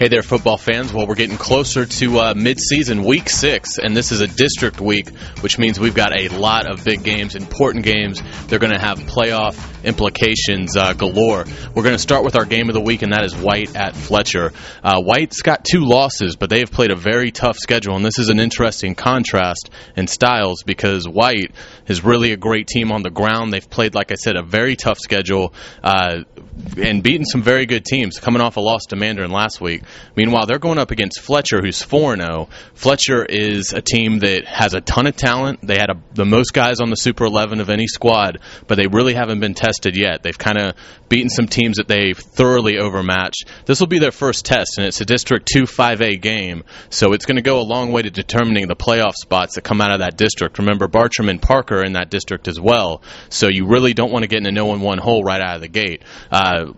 Hey there, football fans. Well, we're getting closer to mid-season, week 6, and this is a district week, which means we've got a lot of big games, important games. They're going to have playoff implications galore. We're going to start with our game of the week, and that is White at Fletcher. White's got 2 losses, but they have played a very tough schedule, and this is an interesting contrast in styles because White is really a great team on the ground. They've played, like I said, a very tough schedule and beaten some very good teams, coming off a loss to Mandarin last week. Meanwhile, they're going up against Fletcher, who's 4-0. Fletcher is a team that has a ton of talent. They had the most guys on the Super 11 of any squad, but they really haven't been tested yet. They've kind of beaten some teams that they've thoroughly overmatched. This will be their first test, and it's a District 2 5A game, so it's going to go a long way to determining the playoff spots that come out of that district. Remember, Bartram and Parker are in that district as well, so you really don't want to get in a no-in-one hole right out of the gate.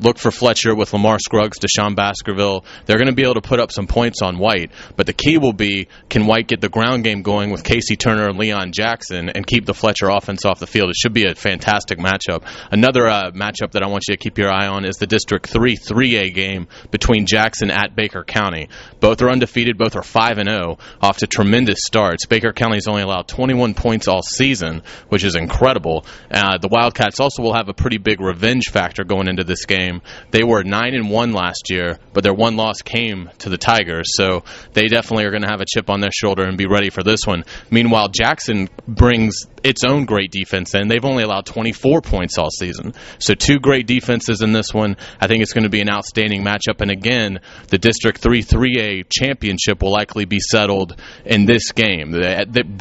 Look for Fletcher with Lamar Scruggs, Deshaun Baskerville. They're going to be able to put up some points on White, but the key will be, can White get the ground game going with Casey Turner and Leon Jackson and keep the Fletcher offense off the field? It should be a fantastic matchup. Another matchup that I want you to keep your eye on is the District 3 3A game between Jackson at Baker County. Both are undefeated. Both are 5-0 off to tremendous starts. Baker County's only allowed 21 points all season, which is incredible. The Wildcats also will have a pretty big revenge factor going into this game. They were 9-1 last year, but their one loss came to the Tigers, so they definitely are going to have a chip on their shoulder and be ready for this one. Meanwhile, Jackson brings its own great defense in. They've only allowed 24 points all season, so 2 great defenses in this one. I think it's going to be an outstanding matchup, and again, the District 3 3A championship will likely be settled in this game.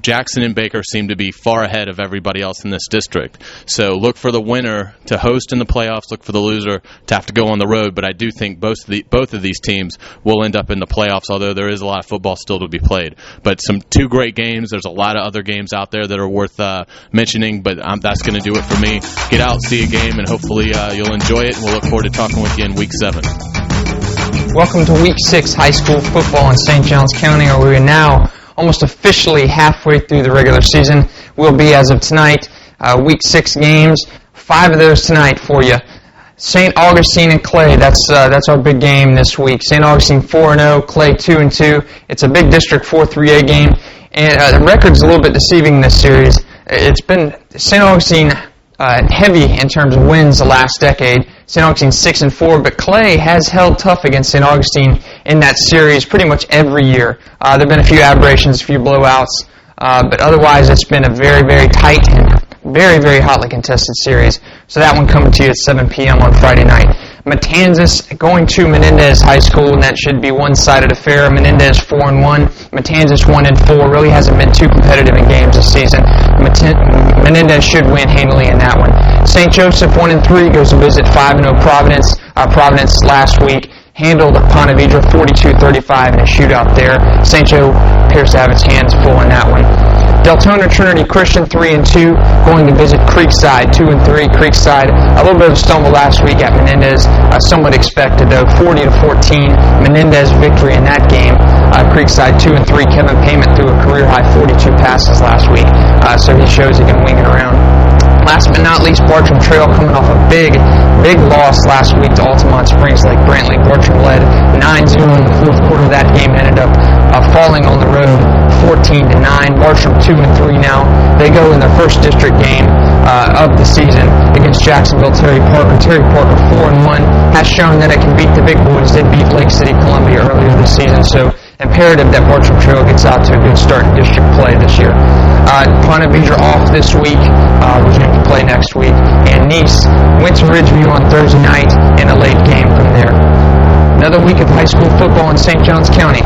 Jackson and Baker seem to be far ahead of everybody else in this district, so look for the winner to host in the playoffs, look for the loser to have to go on the road, but I do think both of these teams will end up in the playoffs, although there is a lot of football still to be played. But 2 great games. There's a lot of other games out there that are worth mentioning, but that's going to do it for me. Get out, see a game, and hopefully you'll enjoy it, and we'll look forward to talking with you in Week 7. Welcome to Week 6 high school football in St. Johns County, where we are now almost officially halfway through the regular season. We'll be, as of tonight, Week 6 games, 5 of those tonight for you. St. Augustine and Clay, that's our big game this week. St. Augustine 4-0, Clay 2-2. It's a big District 4 3A game, and the record's a little bit deceiving in this series. It's been St. Augustine heavy in terms of wins the last decade. St. Augustine 6-4, but Clay has held tough against St. Augustine in that series pretty much every year. There have been a few aberrations, a few blowouts, but otherwise it's been a very, very tight and very, very hotly contested series. So that one coming to you at 7 p.m. on Friday night. Matanzas going to Menendez High School, and that should be one-sided affair. Menendez 4-1, Matanzas 1-4. Really hasn't been too competitive in games this season. Menendez should win handily in that one. St. Joseph 1-3 goes to visit 5-0 Providence. Providence last week handled Ponte Vedra 42-35 in a shootout there. St. Joe appears to have its hands full in that one. Deltona Trinity Christian 3-2 going to visit Creekside 2-3. Creekside a little bit of a stumble last week at Menendez, somewhat expected though. 40-14 Menendez victory in that game. Creekside 2-3. Kevin Payment threw a career high 42 passes last week, so he shows he can wing it around. Last but not least, Bartram Trail coming off a big loss last week to Altamont Springs Lake Brantley. Bartram led 9-0 in the fourth quarter. That game ended up falling on the road 14-9. Bartram 2-3 now. They go in their first district game of the season against Jacksonville Terry Parker. Terry Parker 4-1 has shown that it can beat the big boys. They beat Lake City Columbia earlier this season, so imperative that Bartram Trail gets out to a good start in district play this year. Ponte Vedra off this week, resuming to play next week, and Nice went to Ridgeview on Thursday night in a late game from there. Another week of high school football in St. Johns County.